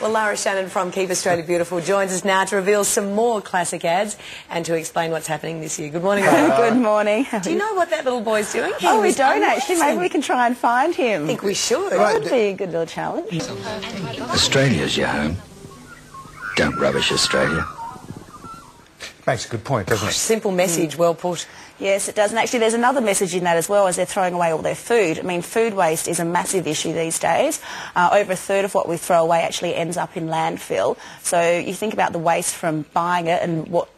Well, Lara Shannon from Keep Australia Beautiful joins us now to reveal some more classic ads and to explain what's happening this year. Good morning, Lara. Good morning. Do you know what that little boy's doing? Oh, we don't actually. Maybe we can try and find him. I think we should. That would be a good little challenge. Australia's your home. Don't rubbish Australia. Makes a good point, doesn't it? Simple message, well put. Yes, it does. And actually, there's another message in that as well, as they're throwing away all their food. I mean, food waste is a massive issue these days. Over a third of what we throw away actually ends up in landfill. So you think about the waste from buying it and what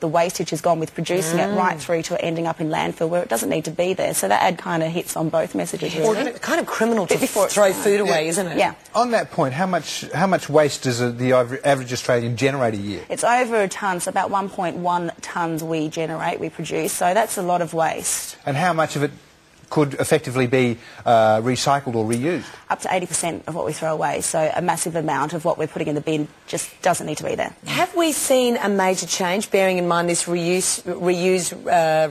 the wastage has gone with producing it, right through to it ending up in landfill where it doesn't need to be there. So that ad kind of hits on both messages. Well, Really. it's kind of criminal to throw food away, isn't it? Yeah. On that point, how much waste does the average Australian generate a year? It's over a tonne, so about 1.1 tonnes we produce. So that's a lot of waste. And how much of it could effectively be recycled or reused? Up to 80% of what we throw away, so a massive amount of what we're putting in the bin just doesn't need to be there. Have we seen a major change, bearing in mind this reuse,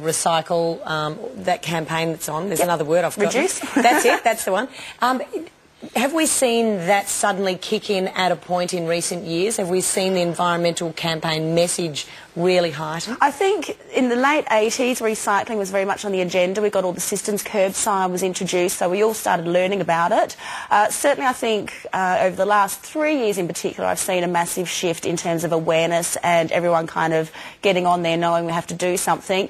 recycle, that campaign that's on? There's another word I've forgotten. Reduce? That's it, that's the one. Have we seen that suddenly kick in at a point in recent years? Have we seen the environmental campaign message really heighten? I think in the late 80s, recycling was very much on the agenda. We got all the systems, curbside was introduced, so we all started learning about it. Certainly, I think over the last 3 years in particular, I've seen a massive shift in terms of awareness and everyone kind of getting on there knowing we have to do something.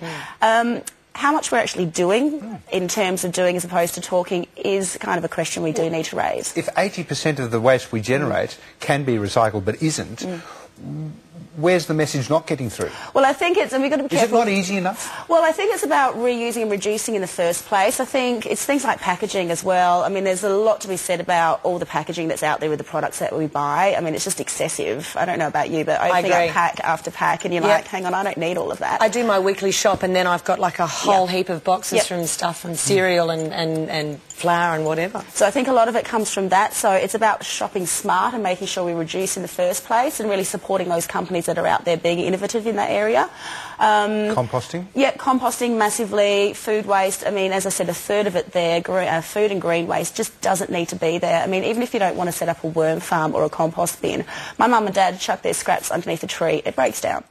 How much we're actually doing in terms of doing as opposed to talking is kind of a question we do need to raise. If 80% of the waste we generate can be recycled but isn't, where's the message not getting through? Well, I think it's, and we've got to be careful. Is it not easy enough? Well, I think it's about reusing and reducing in the first place. I think it's things like packaging as well. I mean, there's a lot to be said about all the packaging that's out there with the products that we buy. I mean, it's just excessive. I don't know about you, but I think I pack after pack and you're like, hang on, I don't need all of that. I do my weekly shop and then I've got like a whole heap of boxes from stuff and cereal and flour and whatever. So I think a lot of it comes from that. So it's about shopping smart and making sure we reduce in the first place and really supporting those companies that are out there being innovative in that area. Composting? Yeah, composting massively. Food waste, I mean, as I said, a third of it there, food and green waste just doesn't need to be there. I mean, even if you don't want to set up a worm farm or a compost bin, my mum and dad chuck their scraps underneath a tree, it breaks down.